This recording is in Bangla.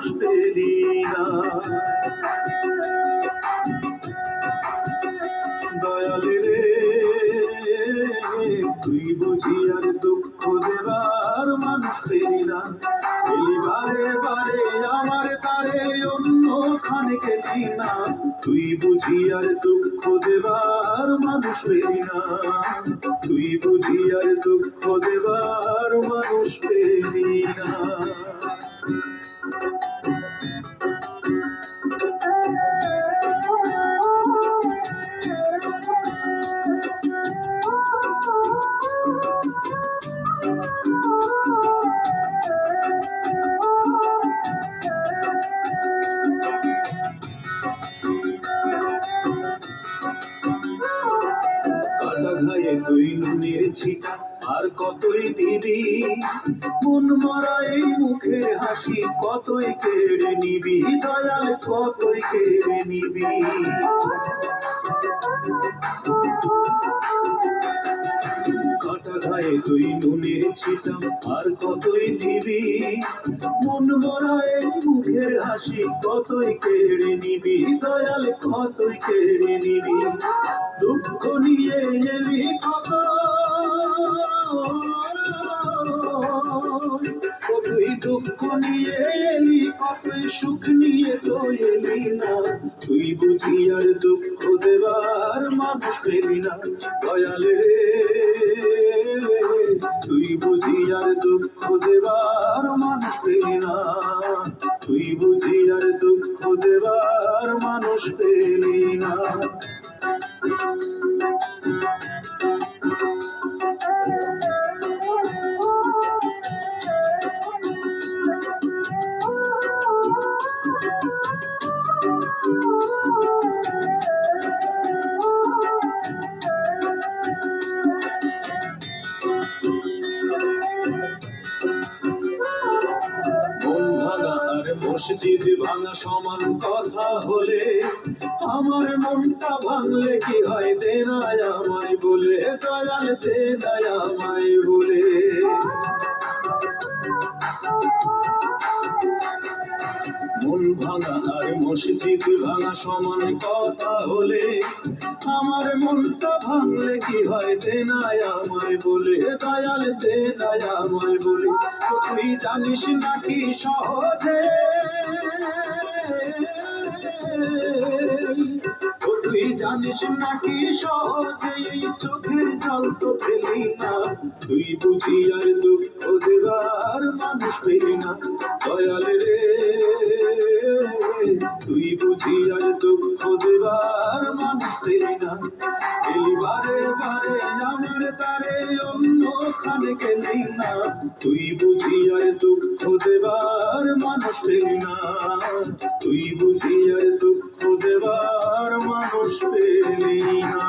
মানুষ পেলি না। দয়াল রে তুই বুঝি আর দুঃখ দেবার মানুষ পেলি না। এলি বারে বারে আমার তারে অন্য খানে গেলি না। তুই বুঝি আর দুঃখ দেবার মানুষ পেলি না। তুই বুঝি আর দুঃখ দেবার মানুষ পেলি না। ঘায়ে তুই নুনের ছিটা আর কতই দিবি, মন মরা এই মুখের হাসি কতই কেড়ে নিবি, দয়াল কতই কেড়ে নিবি। কাটা ঘায়ে তুই নুনের ছিটা আর কতই দিবি, মন মরা এই মুখের হাসি কতই কেড়ে নিবি, দয়াল কতই কেড়ে নিবি। দুঃখ নিয়ে এলি কত, তুই দুঃখ নিয়ে এলি কতই সুখ নিয়ে তো এলি না। তুই বুঝি আর দুঃখ দেবার মানুষ পেলি না। দয়াল রে তুই বুঝি আর দুঃখ দেবার মানুষ পেলি না। তুই বুঝি আর দুঃখ দেবার মানুষ পেলি না। মসজিদ ভাঙা সমান কথা হলে আমার মনটা ভাঙলে কি হয়, দে না আমায় বলে, দয়াল দে না আমায় বলে। মন ভাঙা আর মসজিদ ভাঙা সমান কথা হলে আমার মনটা ভাঙলে কি হয়, দে না আমায় বলে, দয়াল দে না আমায় বলে। তুই জানিস নাকি সহজে, তুই জানিস নাকি সহজেই চোখের জল তো ফেলি না। তুই বুঝি আর দুঃখ দেবার মানুষ পেলি না। দয়াল রে তুই বুঝি আর দুঃখ দেবার মানুষ পেলি না। এই বারে বারে আমার তারে অন্য খানে গেলি না। তুই বুঝি আর দুঃখ দেবার মানুষ পেলি না। তুই বুঝি আর দুঃখ দেবার মানুষ পেলি না।